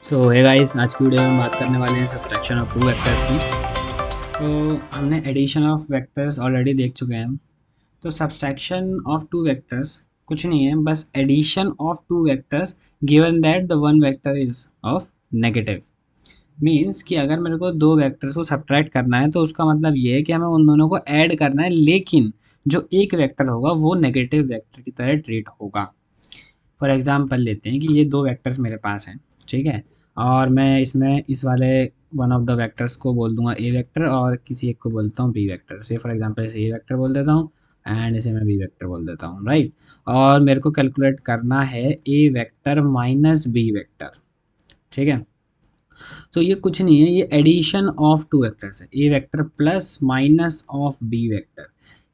सो hey guys, आज की video में हम बात करने वाले हैं सब्सट्रैक्शन ऑफ टू वेक्टर्स की। तो हमने एडिशन ऑफ वेक्टर्स ऑलरेडी देख चुके हैं हम। तो सब्सट्रैक्शन ऑफ टू वेक्टर्स कुछ नहीं है, बस addition of two vectors given that the one vector is of negative. Means कि अगर मेरे को दो वेक्टर्स को सब्ट्रैक्ट करना है तो उसका मतलब ये है कि हमें उन दोनों को ऐड करना है, लेकिन जो एक वेक्टर होगा वो नेगेटिव वेक्टर की तरह ट्रीट होगा। फॉर एग्जाम्पल लेते हैं कि ये दो वेक्टर्स मेरे पास हैं, ठीक है। और मैं इसमें इस वाले वन ऑफ द वेक्टर्स को बोल दूंगा ए वेक्टर और किसी एक को बोलता हूँ बी वेक्टर। से फॉर एग्जांपल इसे ए वेक्टर बोल देता हूँ एंड इसे मैं बी वेक्टर बोल देता हूँ, राइट। और मेरे को कैलकुलेट करना है A vector minus B vector, ठीक है। तो ये कुछ नहीं है, ये एडिशन ऑफ टू वेक्टर्स है, A vector plus minus of B vector.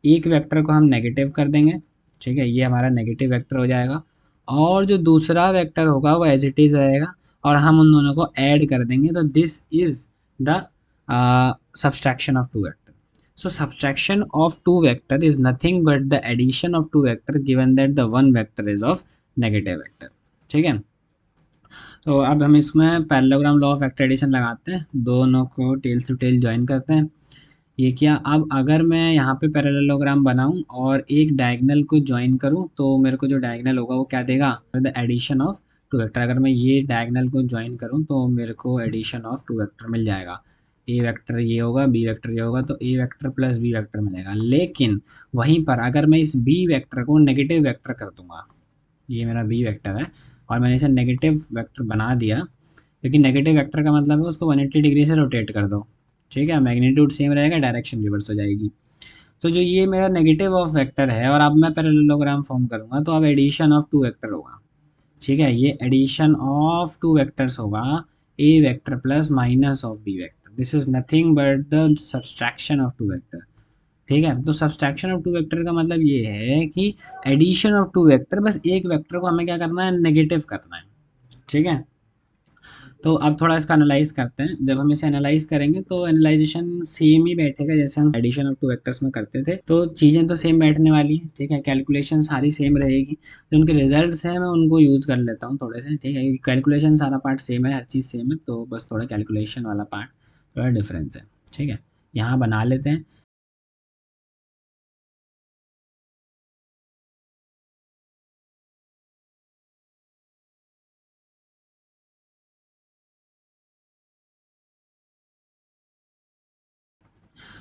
एक वेक्टर को हम नेगेटिव कर देंगे, ठीक है, ये हमारा नेगेटिव वेक्टर हो जाएगा। और जो दूसरा वेक्टर होगा वो एज इट इज रहेगा और हम उन दोनों को ऐड कर देंगे। तो this is the subtraction of two vector. So subtraction of two vector is nothing but the addition of two vector given that the one vector is of negative vector, ठीक है। तो अब हम इसमें parallelogram law of vector addition लगाते हैं, दोनों को टेल टू टेल ज्वाइन करते हैं। ये क्या, अब अगर मैं यहाँ पे पैरेललोग्राम बनाऊं और एक डायगोनल को ज्वाइन करूं तो मेरे को जो डायगोनल होगा वो क्या देगा, the addition of two vector. अगर मैं ये डायगोनल को ज्वाइन करूं तो मेरे को एडिशन ऑफ टू वेक्टर मिल जाएगा। ए वेक्टर ये होगा, बी वेक्टर ये होगा, तो ए वेक्टर प्लस बी वेक्टर मिलेगा। लेकिन वहीं पर अगर मैं इस बी वेक्टर को नेगेटिव वेक्टर कर दूंगा, ये मेरा बी वेक्टर है और मैंने इसे नेगेटिव वेक्टर बना दिया, क्योंकि नेगेटिव वेक्टर का मतलब है उसको 180 डिग्री से रोटेट कर दो, ठीक है। मैग्नीट्यूड सेम रहेगा, डायरेक्शन रिवर्स हो जाएगी। तो जो ये मेरा नेगेटिव ऑफ वेक्टर है और अब मैं पैरेललोग्राम फॉर्म करूंगा तो अब एडिशन ऑफ टू वेक्टर होगा, ठीक है। ये एडिशन ऑफ टू वेक्टर्स होगा, A vector plus minus of B vector. This is nothing but the subtraction of two vector, ठीक है। तो सब्सट्रैक्शन ऑफ टू वेक्टर का मतलब ये है कि एडिशन ऑफ टू वेक्टर, बस एक वेक्टर को हमें क्या करना है, नेगेटिव करना है, ठीक है। तो अब थोड़ा इसका एनालाइज करते हैं। जब हम इसे एनालाइज करेंगे तो एनालाइजेशन सेम ही बैठेगा जैसे हम एडिशन ऑफ टू वेक्टर्स में करते थे। तो चीज़ें तो सेम बैठने वाली हैं, ठीक है। कैलकुलेशन सारी सेम रहेगी, जो उनके रिजल्ट्स हैं मैं उनको यूज़ कर लेता हूँ थोड़े से, ठीक है। कैलकुलेशन सारा पार्ट सेम है, हर चीज़ सेम है, तो बस थोड़ा कैलकुलेशन वाला पार्ट थोड़ा डिफरेंस है, ठीक है। यहाँ बना लेते हैं।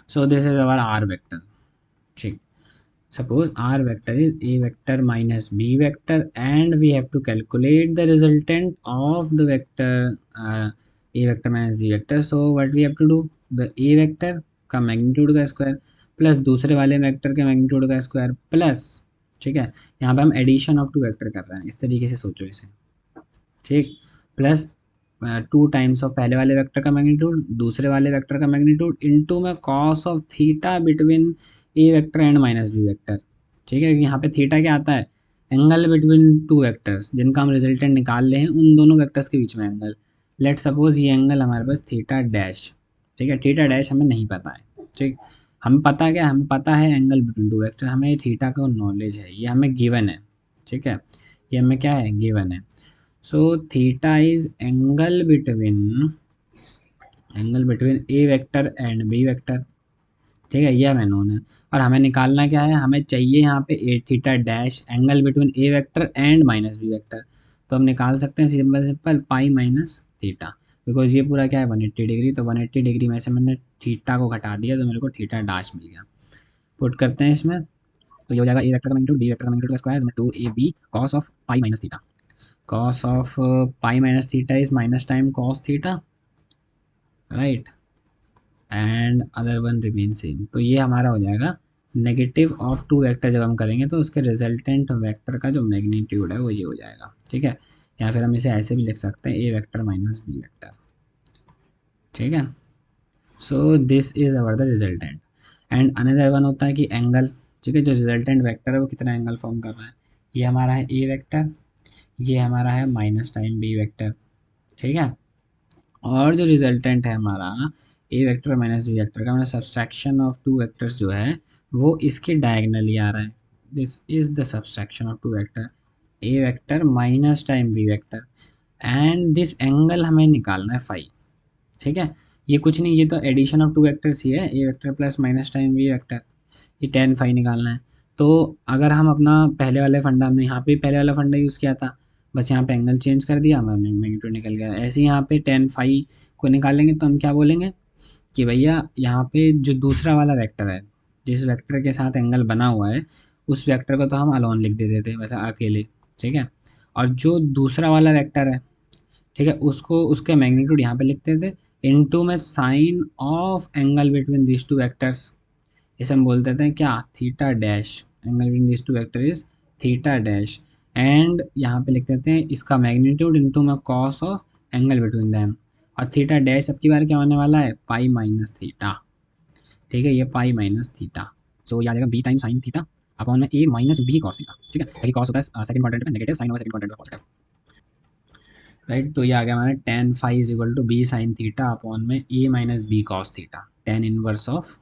So this is our R vector, ठीक। Suppose r vector is a vector minus b vector and we have to calculate the resultant of the vector a vector minus b vector. So what we have to do, the a vector का magnitude का square plus दूसरे वाले vector के magnitude का square plus, ठीक है। यहाँ पे हम एडिशन ऑफ टू वेक्टर कर रहे हैं, इस तरीके से सोचो इसे, ठीक। प्लस टू टाइम्स ऑफ पहले वाले वेक्टर का मैग्नीट्यूड दूसरे वाले वेक्टर का मैग्नीट्यूड इनटू में cos of theta between A vector and minus B vector, ठीक है। यहाँ पे थीटा क्या आता है, एंगल बिटवीन टू वेक्टर्स जिनका हम रिजल्टेंट निकाल रहे हैं, उन दोनों वेक्टर्स के बीच में एंगल। लेट सपोज ये एंगल हमारे पास थीटा डैश, ठीक है। थीटा डैश हमें नहीं पता है, ठीक। हमें पता क्या, हमें पता है एंगल बिटवीन टू वेक्टर, हमें थीटा का नॉलेज है, ये हमें गिवन है, ठीक है। ये हमें क्या है, गिवन है। So theta is angle between a vector and b vector, ठीक है। ये हमें नोन है और हमें निकालना क्या है, हमें चाहिए यहाँ पे a theta dash angle between A vector and minus B vector. तो हम निकाल सकते हैं simple simple pi minus theta, because ये पूरा क्या है 180 डिग्री, तो 180 डिग्री में से मैंने थीटा को घटा दिया तो मेरे को थीटा डैश मिल गया। पुट करते हैं इसमें, तो ये हो जाएगा ए वेक्टर का मैग्नीट्यूड बी वेक्टर का मैग्नीट्यूड का स्क्वायर इसमें 2ab cos of pi minus theta. cos of pi minus theta is minus time cos theta, right, and other one remain same। तो ये हमारा हो जाएगा नेगेटिव ऑफ टू वेक्टर। जब हम करेंगे तो उसके रिजल्टेंट वेक्टर का जो मैग्नीट्यूड है वो ये हो जाएगा, ठीक है। या फिर हम इसे ऐसे भी लिख सकते हैं ए वेक्टर माइनस बी वेक्टर, ठीक है। सो this is our the resultant and another one होता है कि एंगल, ठीक है। जो रिजल्टेंट वेक्टर है वो कितना एंगल फॉर्म कर रहा है, ये हमारा है ए वेक्टर, ये हमारा है माइनस टाइम बी वेक्टर, ठीक है। और जो रिजल्टेंट है हमारा ए वेक्टर माइनस बी वेक्टर का, मतलब सब्सट्रैक्शन ऑफ टू वेक्टर्स जो है वो इसके डायगनली आ रहा है। This is the subtraction of two vector, A vector minus time B vector. And this angle हमें निकालना है फाई। ठीक है, ये कुछ नहीं, ये तो एडिशन ऑफ टू वेक्टर्स ही है, A vector plus minus time B vector, ये टेन फाई निकालना है। तो अगर हम अपना पहले वाले फंडा, हमने यहाँ पे पहले वाला फंडा यूज़ किया था, बस यहाँ पे एंगल चेंज कर दिया, हमारे मैग्नीट्यूड निकल गया। ऐसे ही यहाँ पे टेन फाई को निकालेंगे तो हम क्या बोलेंगे कि भैया यहाँ पे जो दूसरा वाला वेक्टर है, जिस वेक्टर के साथ एंगल बना हुआ है, उस वेक्टर को तो हम अलोन लिख देते थे वैसे अकेले। ठीक है, और जो दूसरा वाला वेक्टर है, ठीक है, उसको उसके मैग्नीट्यूड यहाँ पे लिखते थे इनटू में sine of angle between this two vectors, इसे हम बोल देते हैं क्या, theta dash. Angle between this two vector is theta dash. And यहाँ पे लिख देते हैं इसका मैग्नीट्यूड इनटू में cos of angle between them, और थीटा डैश अब की बार क्या होने वाला है, पाई माइनस थीटा। ठीक है, ये पाई माइनस थीटा, सो ये आ जाएगा B time sine theta upon में A minus B cos theta. ठीक है, ताकि कॉस होता है सेकंड क्वाड्रेंट में नेगेटिव, साइन होगा सेकंड क्वाड्रेंट में पॉजिटिव। राइट, तो ये आ गया हमारा tan phi is equal to B sine theta upon में A minus B cos theta, tan inverse of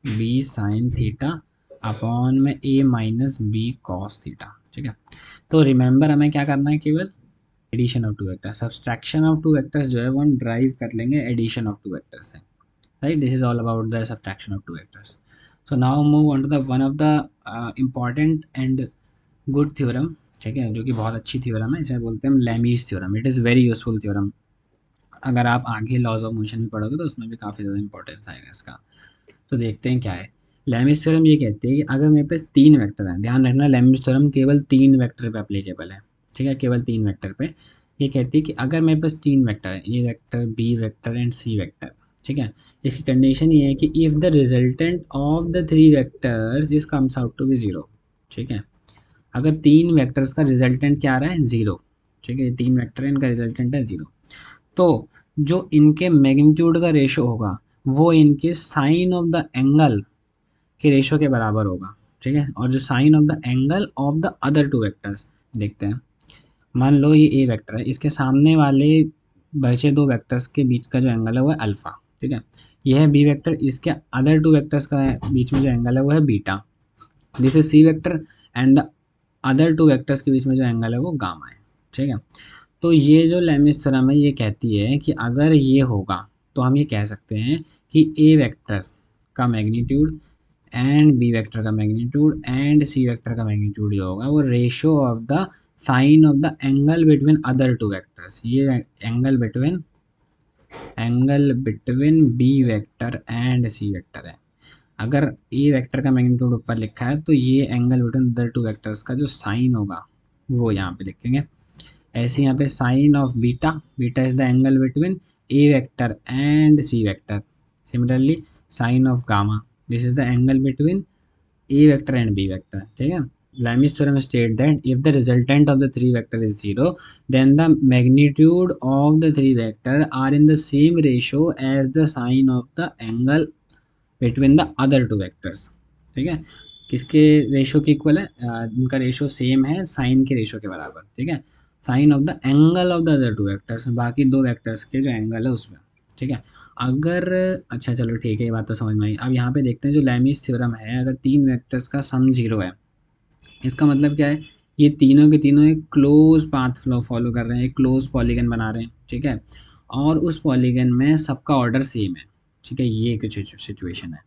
B sine theta upon में A minus B cos theta. ठीक है, तो रिमेंबर हमें क्या करना है, केवल addition of two vectors, subtraction of two vectors जो है वो हम ड्राइव कर लेंगे एडिशन ऑफ टू वेक्टर्स से। Right, this is all about the subtraction of two vectors. So now move on to the one of the important and good theorem. ठीक है, जो कि बहुत अच्छी थ्योरम है, इसे बोलते हैं हम Lami's theorem. It is very useful theorem. अगर आप आगे लॉज ऑफ मोशन भी पढ़ोगे तो उसमें भी काफ़ी ज़्यादा इंपॉर्टेंस आएगा इसका। तो देखते हैं क्या है। लेमिस थ्योरम ये कहती है कि अगर मेरे पास तीन वेक्टर हैं, ध्यान रखना लेमिस थ्योरम केवल तीन वेक्टर पे अप्लीकेबल है। ठीक है, केवल तीन वेक्टर पे। ये कहती है कि अगर मेरे पास तीन वेक्टर है, A vector B vector and C vector, ठीक है, इसकी कंडीशन ये है कि if the resultant of the three vectors is comes out to be zero. ठीक है, अगर तीन वेक्टर्स का रिजल्टेंट क्या आ रहा है, ज़ीरो। ठीक है, तीन वेक्टर है, इनका रिजल्टेंट है ज़ीरो, तो जो इनके मैग्नीट्यूड का रेशो होगा वो इनके साइन ऑफ द एंगल के रेशो के बराबर होगा। ठीक है, और जो sine of the angle of the other two vectors, देखते हैं। मान लो ये ए वेक्टर है, इसके सामने वाले बचे दो वेक्टर्स के बीच का जो एंगल है वो है अल्फ़ा। ठीक है, यह है बी वेक्टर, इसके अदर टू वेक्टर्स का बीच में जो एंगल है वो है beta. This is C vector and the other two vectors के बीच में जो एंगल है वो गामा है। ठीक है, तो ये जो लेमिस थ्योरम है ये कहती है कि अगर ये होगा तो हम ये कह सकते हैं कि ए वेक्टर का मैग्नीट्यूड एंड बी वेक्टर का मैग्नीट्यूड एंड सी वेक्टर का मैग्नीट्यूड जो होगा वो ratio of the sine of the angle between other two vectors. ये angle between B vector and C vector है। अगर ए वेक्टर का मैग्नीट्यूड ऊपर लिखा है तो ये angle between other two vectors का जो साइन होगा वो यहाँ पे लिखेंगे। ऐसे यहाँ पे sine of beta, beta is the angle between A vector and C vector. Similarly sine of gamma, this is the angle between A vector and B vector. ठीक है, Lami's theorem state that if the resultant of the three vector is zero, then the magnitude of the three vector are in the same ratio as the sine of the angle between the other two vectors। ठीक है, किसके ratio के equal है, इनका ratio same है sine के ratio के बराबर। ठीक है, sine of the angle of the other two vectors, बाकी दो वेक्टर्स के जो एंगल है उसमें। ठीक है, अगर अच्छा चलो ठीक है, ये बात तो समझ में आई। अब यहाँ पे देखते हैं जो लैमीज थ्योरम है, अगर तीन वेक्टर्स का सम जीरो है, इसका मतलब क्या है, ये तीनों के तीनों एक क्लोज पाथ फ्लो फॉलो कर रहे हैं, एक क्लोज पॉलीगन बना रहे हैं। ठीक है, और उस पॉलीगन में सबका ऑर्डर सेम है। ठीक है, ये कुछ सिचुएशन है।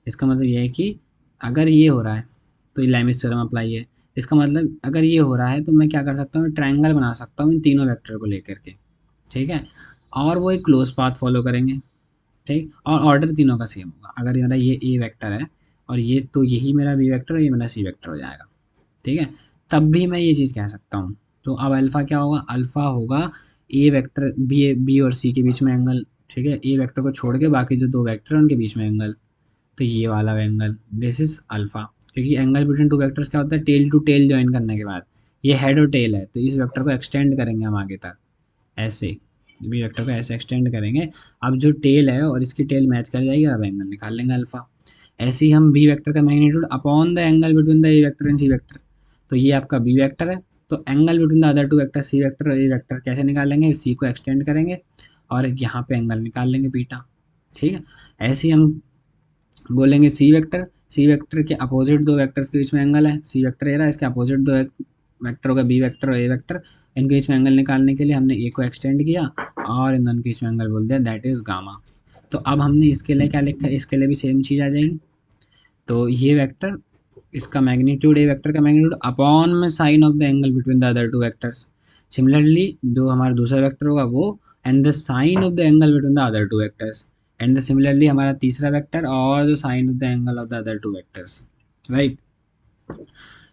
इसका मतलब ये है कि अगर ये हो रहा है तो ये लैमिस थ्योरम अप्लाई है। इसका मतलब अगर ये हो रहा है तो मैं क्या कर सकता हूँ, ट्रायंगल बना सकता हूँ इन तीनों वेक्टर को लेकर के। ठीक है, और वो एक क्लोज पाथ फॉलो करेंगे। ठीक, और ऑर्डर तीनों का सेम होगा। अगर मेरा ये ए वेक्टर है और ये, तो यही मेरा बी वेक्टर और ये मेरा सी वेक्टर हो जाएगा। ठीक है, तब भी मैं ये चीज़ कह सकता हूँ। तो अब अल्फ़ा क्या होगा, अल्फ़ा होगा ए वेक्टर बी और सी के बीच में एंगल। ठीक है, ए वेक्टर को छोड़ के बाकी जो दो वेक्टर हैं उनके बीच में एंगल, तो ये वाला एंगल, दिस इज अल्फ़ा। क्योंकि एंगल बिटवीन टू वेक्टर्स क्या होता है, टेल टू टेल ज्वाइन करने के बाद, ये हेड और टेल है तो इस वेक्टर को एक्सटेंड करेंगे हम आगे तक, ऐसे बी वेक्टर को ऐसे एक्सटेंड करेंगे। अब जो टेल है और इसकी टेल मैच कर जाएगी, अब एंगल निकाल लेंगे अल्फ़ा। ऐसे ही हम बी वेक्टर का magnitude upon the angle between the A vector and C vector, तो ये आपका बी वेक्टर है, तो angle between the other two vector C vector और ए वेक्टर कैसे निकालेंगे, सी को एक्सटेंड करेंगे और यहाँ पे एंगल निकाल लेंगे बीटा। ठीक है, ऐसे ही हम बोलेंगे सी वेक्टर के अपोजिट दो वेक्टर्स के बीच में एंगल है, सी वेक्टर ये रहा, इसके अपोजिट दो वेक्टर होगा बी वेक्टर और ए वेक्टर, इनके बीच में एंगल निकालने के लिए हमने ए को एक्सटेंड किया और इन दोनों के बीच में एंगल बोल दिया, दैट इज गामा। तो अब हमने इसके लिए क्या लिखा है, इसके लिए भी सेम चीज़ आ जाएगी। तो ये वेक्टर, इसका मैग्नीट्यूड, ए वेक्टर का मैग्नीट्यूड अपॉन में sine of the angle between the other two vectors. Similarly जो हमारा दूसरा वेक्टर होगा वो and the sine of the angle between the other two vectors, and the similarly हमारा तीसरा वेक्टर और the sine of the angle of the other two vectors, right.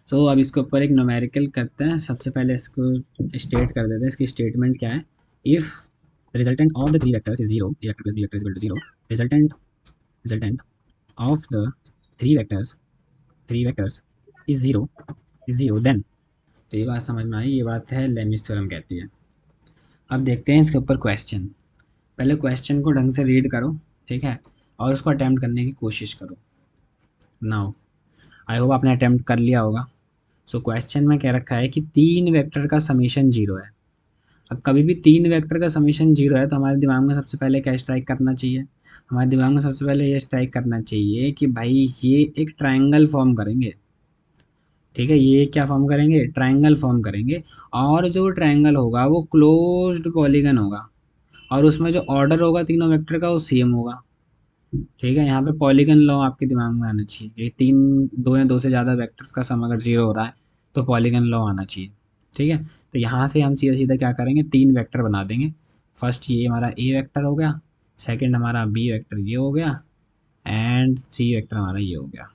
So अब इसके ऊपर एक न्यूमेरिकल करते हैं। सबसे पहले इसको स्टेट कर देते हैं, इसकी स्टेटमेंट क्या है। If resultant of the three vectors is zero, A vector plus B vector is equal to zero, resultant of the three vectors is zero then. तो ये बात समझ में आई, ये बात है लेमिस थ्योरम कहती है। अब देखते हैं इसके ऊपर क्वेश्चन। पहले क्वेश्चन को ढंग से रीड करो, ठीक है, और उसको अटैम्प्ट करने की कोशिश करो। नाउ आई होप आपने अटैम्प्ट कर लिया होगा। सो क्वेश्चन में कह रखा है कि तीन वेक्टर का समीशन जीरो है। अब कभी भी तीन वेक्टर का समीशन जीरो है तो हमारे दिमाग में सबसे पहले क्या स्ट्राइक करना चाहिए, हमारे दिमाग में सबसे पहले ये स्ट्राइक करना चाहिए कि भाई ये एक ट्रायंगल फॉर्म करेंगे, ठीक है, ये क्या फॉर्म करेंगे, ट्रायंगल फॉर्म करेंगे। और जो ट्रायंगल होगा वो क्लोज्ड पॉलीगन होगा और उसमें जो ऑर्डर होगा तीनों वेक्टर का वो सेम होगा, ठीक है। यहाँ पे पॉलीगन लॉ आपके दिमाग में आना चाहिए, ये तीन, दो या दो से ज़्यादा वेक्टर्स का सम अगर जीरो हो रहा है तो पॉलीगन लॉ आना चाहिए, ठीक है। तो यहाँ से हम सीधा सीधा क्या करेंगे, तीन वेक्टर बना देंगे। फर्स्ट ये हमारा ए वेक्टर हो गया, सेकंड हमारा बी वेक्टर ये हो गया, एंड सी वेक्टर हमारा ये हो गया।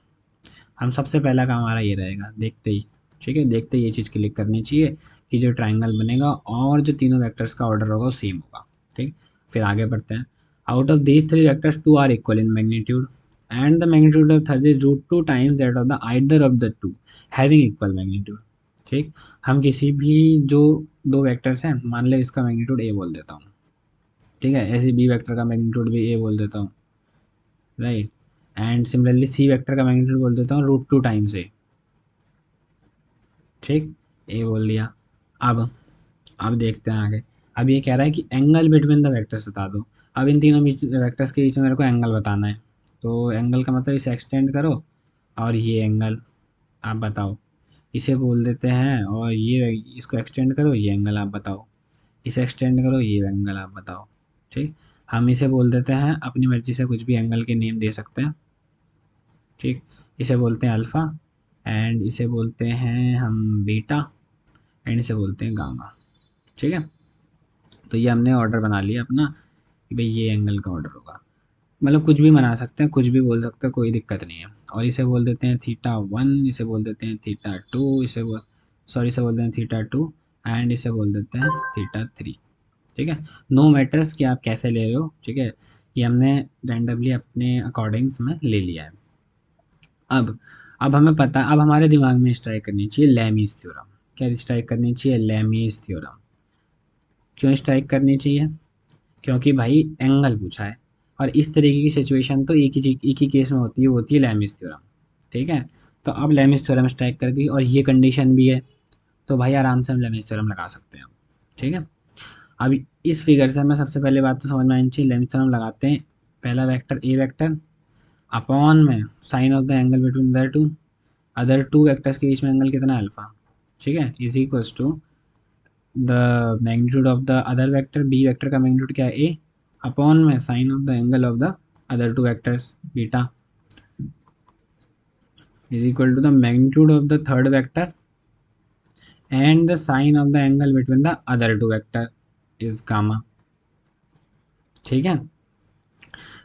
हम सबसे पहला काम हमारा ये रहेगा, देखते ही, ठीक है, देखते ही ये चीज़ क्लिक करनी चाहिए कि जो ट्राइंगल बनेगा और जो तीनों वेक्टर्स का ऑर्डर होगा वो सेम होगा, ठीक। फिर आगे बढ़ते हैं। Out of these three vectors two are equal in magnitude and the magnitude of third is root two times that of the either of the two having equal magnitude, ठीक। हम किसी भी जो दो वेक्टर्स हैं, मान ले इसका मैग्नीट्यूड ए बोल देता हूँ, ठीक है, ऐसे बी वेक्टर का मैग्नीट्यूड भी ए बोल देता हूँ, right. And similarly C vector का मैग्नीट्यूड बोल देता हूँ रूट टू टाइम्स ए, ठीक, ए बोल दिया। अब देखते हैं आगे। अब ये कह रहा है कि एंगल बिटवीन द वेक्टर्स बता दो। अब इन तीनों वेक्टर्स के बीच में मेरे को एंगल बताना है। तो एंगल का मतलब इसे एक्सटेंड करो और ये एंगल आप बताओ, इसे बोल देते हैं, और ये इसको एक्सटेंड करो, ये एंगल आप बताओ, इसे एक्सटेंड करो, ये एंगल आप बताओ, ठीक। हम इसे बोल देते हैं, अपनी मर्जी से कुछ भी एंगल के नेम दे सकते हैं, ठीक। इसे बोलते हैं अल्फ़ा, एंड इसे बोलते हैं हम बीटा, एंड इसे बोलते हैं गामा, ठीक है। तो ये हमने ऑर्डर बना लिया अपना कि भाई ये एंगल का ऑर्डर होगा। मतलब कुछ भी बना सकते हैं, कुछ भी बोल सकते हैं, कोई दिक्कत नहीं है। और इसे बोल देते हैं थीटा वन, इसे बोल देते हैं थीटा टू, इसे बोल देते हैं थीटा टू, एंड इसे बोल देते हैं थीटा थ्री, ठीक है। नो मैटर्स कि आप कैसे ले रहे हो, ठीक है, ये हमने रैंडमली अपने अकॉर्डिंग्स में ले लिया है। अब हमें पता, अब हमारे दिमाग में स्ट्राइक करनी चाहिए लेमीज थ्योरम। क्या स्ट्राइक करनी चाहिए, लेमीज थ्योरम। क्यों स्ट्राइक करनी चाहिए, क्योंकि भाई एंगल पूछा है और इस तरीके की सिचुएशन तो एक ही केस में होती है लेमीज थ्योरम, ठीक है। तो अब लेमीज थ्योरम स्ट्राइक कर गई और ये कंडीशन भी है, तो भाई आराम से हम लेमीज थ्योरम लगा सकते हैं, ठीक है। अब इस फिगर से हमें सबसे पहले बात तो समझ में आनी चाहिए, लेमीज थ्योरम लगाते हैं। पहला वेक्टर ए वेक्टर अपॉन में sine of the angle between other two vectors के बीच में एंगल कितना है, अल्फा, ठीक है, is equals to the magnitude of the other vector, B vector का मैग्नीट्यूड क्या है ए, अपॉन में sine of the angle of the other two vectors beta, is equal to the magnitude of the third vector and the sine of the angle between the other two vector is gamma, ठीक है।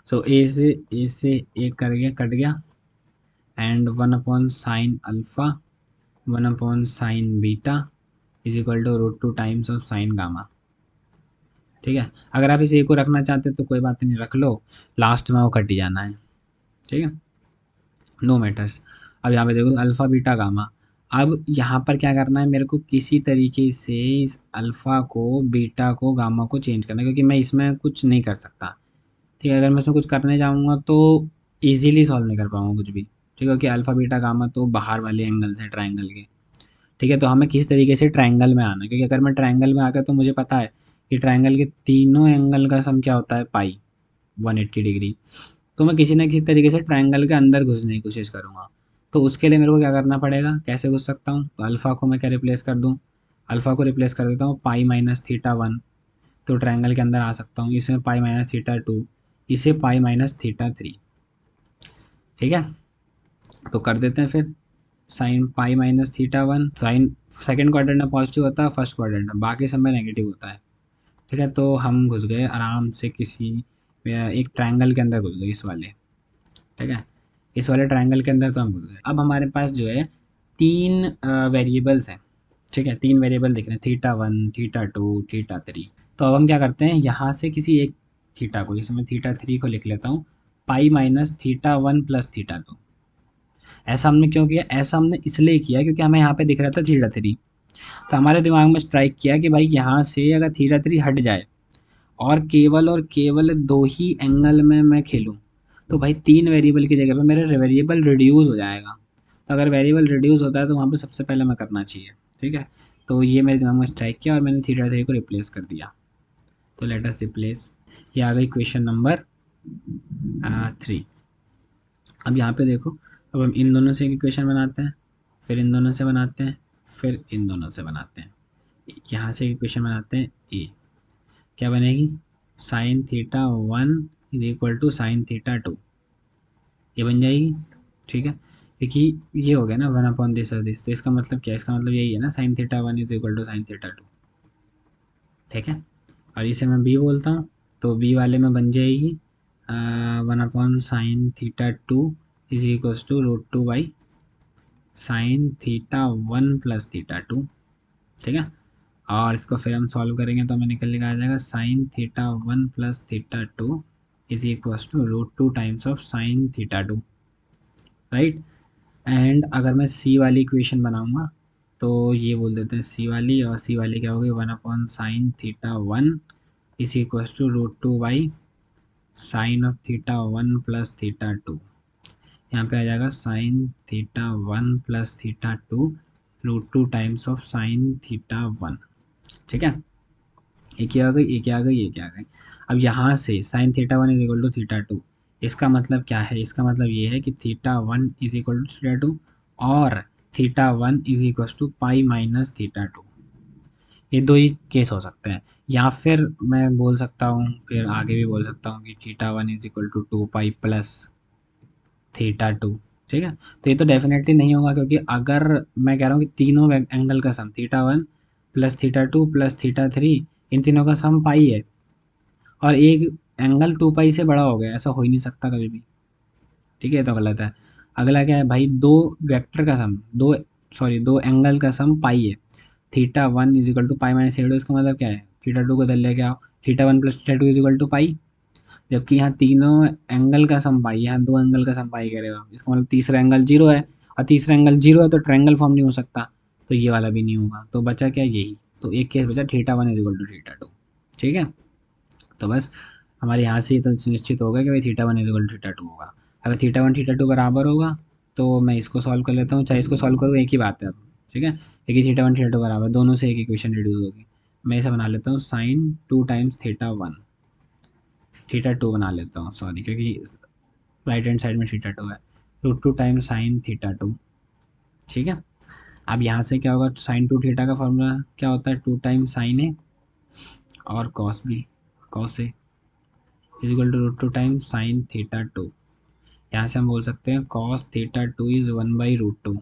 सो ए से ए कर गया, cut गया, and one upon sine alpha, one upon sine beta is equal to root two times of sine gamma, ठीक है। अगर आप इस ए को रखना चाहते तो कोई बात नहीं, रख लो, लास्ट में वो कट ही जाना है, ठीक है, नो मैटर्स। अब यहाँ पे देखो अल्फ़ा बीटा गामा। अब यहाँ पर क्या करना है, मेरे को किसी तरीके से इस अल्फ़ा को, बीटा को, गामा को चेंज करना है, क्योंकि मैं इसमें कुछ नहीं कर सकता, ठीक है। अगर मैं इसमें कुछ करने जाऊँगा तो ईजिली सॉल्व नहीं कर पाऊँगा कुछ भी, ठीक है, कि अल्फ़ा बीटा गामा तो बाहर वाले एंगल्स हैं ट्राइंगल के, ठीक है। तो हमें किस तरीके से ट्रायंगल में आना है, क्योंकि अगर मैं ट्रायंगल में आ गया तो मुझे पता है कि ट्रायंगल के तीनों एंगल का सम क्या होता है, पाई, 180 डिग्री। तो मैं किसी ना किसी तरीके से ट्रायंगल के अंदर घुसने की कोशिश करूँगा। तो उसके लिए मेरे को क्या करना पड़ेगा, कैसे घुस सकता हूँ, तो अल्फ़ा को मैं क्या रिप्लेस कर दूँ, अल्फ़ा को रिप्लेस कर देता हूँ पाई माइनस थीटा वन, तो ट्रायंगल के अंदर आ सकता हूँ, इसमें पाई माइनस थीटा टू, इसे पाई माइनस थीटा थ्री। ठीक है, तो कर देते हैं फिर। Sine pi minus theta one, sine second quadrant में पॉजिटिव होता है, फर्स्ट क्वाड्रेंट में, बाकी सब में नेगेटिव होता है। ठीक है, तो हम घुस गए आराम से किसी एक ट्रायंगल के अंदर घुस गए, इस वाले। ठीक है, इस वाले ट्रायंगल के अंदर तो हम घुस गए। अब हमारे पास जो है तीन वेरिएबल्स हैं। ठीक है, तीन वेरिएबल दिख रहे हैं, theta one, theta to, theta three. तो अब हम क्या करते हैं, यहाँ से किसी एक थीटा को, जैसे मैं थीटा थ्री को लिख लेता हूँ पाई minus theta one plus theta to. ऐसा हमने क्यों किया, ऐसा हमने इसलिए किया क्योंकि हमें यहाँ पे दिख रहा था थीटा थ्री। तो हमारे दिमाग में स्ट्राइक किया कि भाई यहाँ से अगर थीटा थ्री हट जाए और केवल दो ही एंगल में मैं खेलूँ, तो भाई तीन वेरिएबल की जगह पे मेरा वेरिएबल रिड्यूस हो जाएगा। तो अगर वेरिएबल रिड्यूस होता है तो वहाँ पे सबसे पहले मैं करना चाहिए। ठीक है, तो ये मेरे दिमाग में स्ट्राइक किया और मैंने थीटा थ्री को रिप्लेस कर दिया। तो लेट अस रिप्लेस, ये आ गई क्वेश्चन नंबर 3। अब यहाँ पे देखो, अब हम इन दोनों से एक इक्वेशन बनाते हैं, फिर इन दोनों से बनाते हैं, फिर इन दोनों से बनाते हैं। यहाँ से एक इक्वेशन बनाते हैं ए, क्या बनेगी, sine theta one is equal to sine theta two, ये बन जाएगी। ठीक है, क्योंकि ये हो गया ना वन अपॉन दिस और दिस, तो इसका मतलब क्या है, इसका मतलब यही है ना, sine theta one is equal to sine theta two. ठीक है, और इसे मैं बी बोलता हूँ, तो बी वाले में बन जाएगी one upon sine theta two is equal to root two by sine theta one plus theta two. ठीक है, और इसको फिर हम सॉल्व करेंगे तो हमें निकल के आ जाएगा sine theta one plus theta two is equal to root two times of sine theta two. Right, and अगर मैं सी वाली इक्वेशन बनाऊंगा तो ये बोल देते हैं सी वाली, और सी वाली क्या होगी, one upon sine theta one is equal to root two by sine of theta one plus theta two. यहाँ पे आ जाएगा sine theta one plus theta two root two times of sine theta one. ठीक है, एक ये आ गई, एक ये आ गई, एक ये आ गई। अब यहाँ से sine theta one is equal to theta two, इसका मतलब क्या है, इसका मतलब ये है कि theta one is equal to theta two और theta one is equal to pi minus theta two. ये दो ही केस हो सकते हैं, या फिर मैं बोल सकता हूँ, फिर आगे भी बोल सकता हूँ कि theta one is equal to two pi plus theta two. ठीक है, तो ये तो डेफिनेटली नहीं होगा, क्योंकि अगर मैं कह रहा हूँ कि तीनों एंगल का sum theta one plus theta two plus theta three, इन तीनों का सम पाई है, और एक एंगल टू पाई से बड़ा हो गया, ऐसा हो ही नहीं सकता कभी भी। ठीक है, तो गलत है। अगला क्या है भाई, दो वेक्टर का सम, दो एंगल का सम पाई है, theta one is equal to pi minus theta two, इसका मतलब क्या है, थीटा टू को इधर लेके आओ, theta one plus theta two is equal to pi. जबकि यहाँ तीनों एंगल का सम पाई, यहाँ दो एंगल का सम पाई करेगा, इसका मतलब तीसरा एंगल जीरो है, और तीसरा एंगल जीरो है तो ट्रायंगल फॉर्म नहीं हो सकता, तो ये वाला भी नहीं होगा, तो बचा क्या, यही। तो एक केस बचा theta one is equal to theta two. ठीक है, तो बस हमारे यहाँ से ये तो सुनिश्चित हो गया कि भाई theta one is equal to theta two होगा। अगर थीटा वन थीटा टू बराबर होगा तो मैं इसको सॉल्व कर लेता हूँ, चाहे इसको सॉल्व करूँ एक ही बात है अब। ठीक है, एक ही थीटा वन थीटा टू बराबर, दोनों से एक इक्वेशन रिड्यूस होगी। मैं इसे बना लेता हूँ sine two times theta one, theta two बना लेता हूँ सॉरी, क्योंकि राइट हैंड साइड में थीटा टू है, root two time sine theta two. ठीक है, अब यहाँ से क्या होगा, साइन टू थीटा का फॉर्मूला क्या होता है, टू टाइम साइन ए और cos B, cos A is equal to root two time sine theta two. यहाँ से हम बोल सकते हैं cos theta two is one by root two.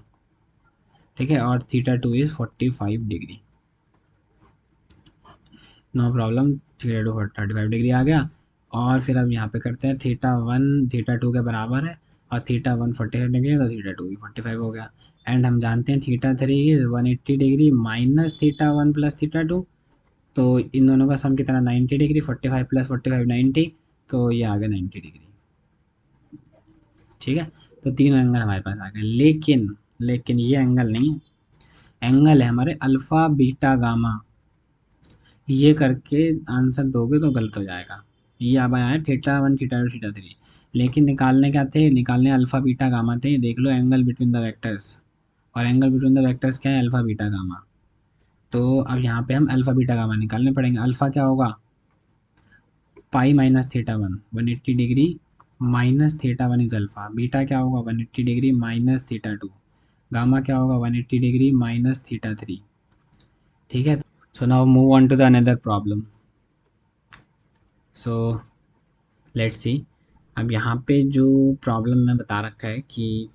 ठीक है, और theta two is 45 degree, no problem, theta two 35 degree आ गया। और फिर अब यहाँ पे करते हैं थीटा वन थीटा टू के बराबर है, और थीटा वन 45 डिग्री है, तो थीटा टू भी 45 हो गया। एंड हम जानते हैं theta three is 180 degree minus theta one plus theta to, तो इन दोनों का सम कितना 90 डिग्री, 45 प्लस 45 90, तो ये आ गया 90 डिग्री। ठीक है, तो तीनों एंगल हमारे पास आ गए, लेकिन लेकिन ये एंगल नहीं है, एंगल है हमारे अल्फ़ा बीटा गामा। ये करके आंसर दोगे तो गलत हो जाएगा। ये अब आया theta one theta to theta three, लेकिन निकालने क्या थे, निकालने अल्फ़ा बीटा गामा थे। देख लो एंगल बिटवीन द वेक्टर्स, और एंगल बिटवीन द वेक्टर्स क्या है, अल्फ़ा बीटा गामा। तो अब यहाँ पे हम अल्फ़ा बीटा गामा निकालने पड़ेंगे। अल्फ़ा क्या होगा, pi minus theta one, 180 degree minus theta one is alpha, beta क्या होगा 180 degree minus theta two, gamma क्या होगा 180 डिग्री माइनस थीटा थ्री। ठीक है, so now move on to the another problem. So let's see, अब यहाँ पे जो प्रॉब्लम में बता रखा है कि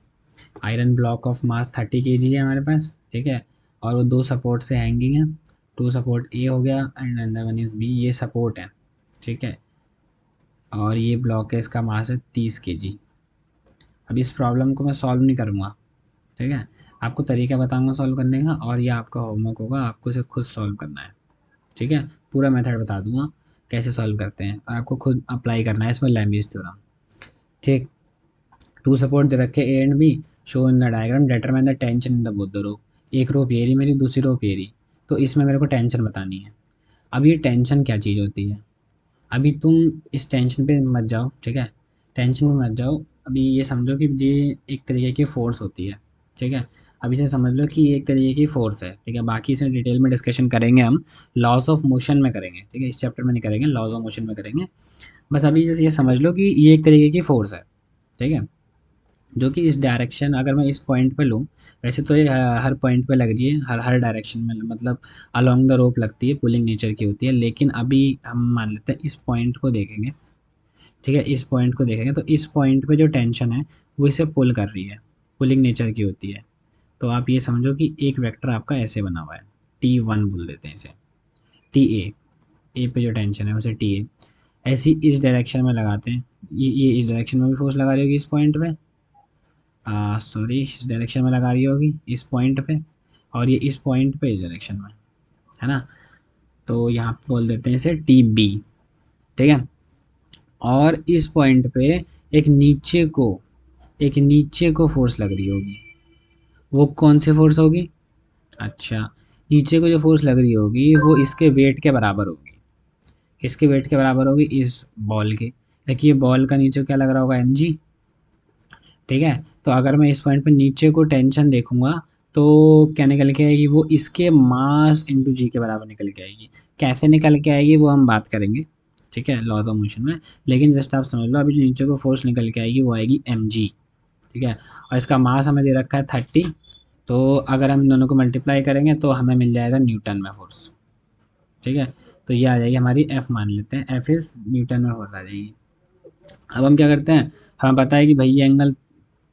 iron block of mass 30 kg है हमारे पास, ठीक है, और वो दो सपोर्ट से हैंगिंग है, टू सपोर्ट ए हो गया and another one is B, ये सपोर्ट है, ठीक है, और ये ब्लॉक है, इसका मास है 30 kg। अब इस प्रॉब्लम को मैं सॉल्व नहीं करूँगा, ठीक है, आपको तरीका बताऊँगा सॉल्व करने का, और ये आपका होमवर्क होगा, आपको इसे खुद सॉल्व करना है, ठीक है, पूरा मेथड बता दूंगा कैसे सॉल्व करते हैं, और आपको खुद अप्लाई करना है इसमें लैम्बिस थ्योरम। ठीक, टू सपोर्ट दे रखे A and B, show in the diagram, determine the tension in the both the rope. एक रो ये रही मेरी, दूसरी रो ये रही, तो इसमें मेरे को टेंशन बतानी है। अब ये टेंशन क्या चीज़ होती है, अभी तुम इस टेंशन पे मत जाओ, ठीक है, टेंशन में मत जाओ, अभी ये समझो कि ये एक तरीके की फ़ोर्स होती है, ठीक है, अब इसे समझ लो कि ये एक तरीके की फ़ोर्स है, ठीक है, बाकी इसे डिटेल में डिस्कशन करेंगे हम, लॉज ऑफ मोशन में करेंगे, ठीक है, इस चैप्टर में नहीं करेंगे, लॉज ऑफ मोशन में करेंगे। बस अभी जैसे ये समझ लो कि ये एक तरीके की फ़ोर्स है, ठीक है, जो कि इस डायरेक्शन, अगर मैं इस पॉइंट पे लूँ, वैसे तो ये हर पॉइंट पे लग रही है, हर हर डायरेक्शन में, मतलब अलोंग द रोप लगती है, पुलिंग नेचर की होती है, लेकिन अभी हम मान लेते हैं इस पॉइंट को देखेंगे, ठीक है, इस पॉइंट को देखेंगे तो इस पॉइंट पे जो टेंशन है वो इसे पुल कर रही है, पुलिंग नेचर की होती है। तो आप ये समझो कि एक वेक्टर आपका ऐसे बना हुआ है, T1 बोल देते हैं इसे, टी ए पे जो टेंशन है उसे टी ए, ऐसी इस डायरेक्शन में लगाते हैं, ये इस डायरेक्शन में भी फोर्स लगा रही होगी इस पॉइंट पे, सॉरी इस डायरेक्शन में लगा रही होगी इस पॉइंट पे, और ये इस पॉइंट पे इस डायरेक्शन में, है ना, तो यहाँ पे बोल देते हैं इसे टी बी, ठीक है, और इस पॉइंट पे एक नीचे को फोर्स लग रही होगी, वो कौन सी फोर्स होगी, अच्छा, नीचे को जो फोर्स लग रही होगी वो इसके वेट के बराबर होगी, किसके वेट के बराबर होगी, इस बॉल के, देखिए बॉल का नीचे क्या लग रहा होगा mg, ठीक है, तो अगर मैं इस पॉइंट पे नीचे को टेंशन देखूंगा तो क्या निकल के आएगी, वो इसके मास इंटू जी के बराबर निकल के आएगी, कैसे निकल के आएगी वो हम बात करेंगे, ठीक है, लॉज ऑफ मोशन में, लेकिन जस्ट आप समझ लो अभी जो नीचे को फोर्स निकल के आएगी वो आएगी mg, ठीक है, और इसका मास हमें दे रखा है 30, तो अगर हम इन दोनों को मल्टीप्लाई करेंगे तो हमें मिल जाएगा न्यूटन में फोर्स, ठीक है, तो ये आ जाएगी हमारी एफ, मान लेते हैं एफ इज़ न्यूटन में फोर्स आ जाएगी। अब हम क्या करते हैं, हमें पता है कि भाई ये एंगल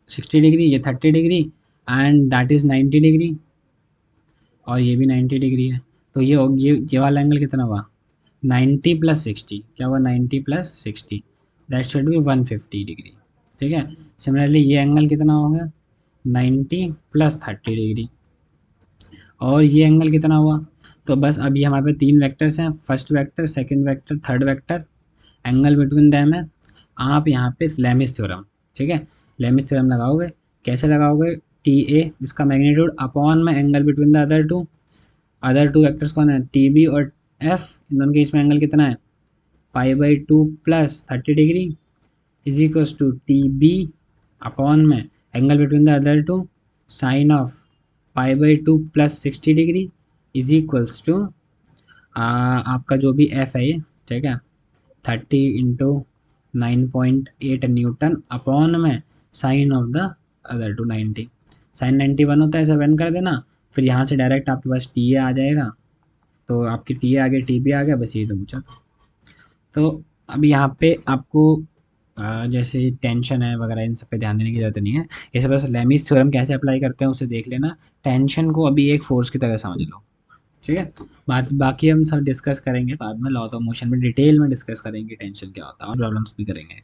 60 डिग्री, ये 30 degree and that is 90 degree, और ये भी 90 डिग्री है, तो ये वाला एंगल कितना हुआ 90 प्लस 60, क्या हुआ 90 plus 60, that should be 150 degree, ठीक है, सिमिलरली ये एंगल कितना हो गया 90 प्लस 30 डिग्री, और ये एंगल कितना हुआ, तो बस अभी हमारे पास तीन वेक्टर्स हैं, first vector, second vector, third vector, angle between them है, आप यहाँ पे लेमिस थ्योरम, ठीक है, लेमिस थ्योरम लगाओगे, कैसे लगाओगे, टी ए इसका मैग्नीट्यूड अपॉन में angle between the other two vectors कौन है, टी बी और एफ, इन दोनों के बीच में एंगल कितना है π/2 plus 30 degree is equals to T B upon में angle between the other two sine of π/2 plus 60 degree is equals to आपका जो भी एफ है ये, ठीक है, 30 इंटू 9.8 न्यूटन अपॉन में sine of the other to 90, sign 91 होता है, 7 कर देना, फिर यहाँ से डायरेक्ट आपके पास टी ए आ जाएगा, तो आपकी टी ए आ गया, टी बी आ गया, बस ये तो पूछा। तो अब यहाँ पे आपको जैसे टेंशन है वगैरह इन सब पे ध्यान देने की ज़रूरत नहीं है, इसे बस लेमिस थ्योरम कैसे अप्लाई करते हैं उसे देख लेना, टेंशन को अभी एक फोर्स की तरह समझ लो, ठीक है, बाकी हम सब डिस्कस करेंगे बाद में, लॉ ऑफ मोशन में डिटेल में डिस्कस करेंगे टेंशन क्या होता है, और प्रॉब्लम्स भी करेंगे।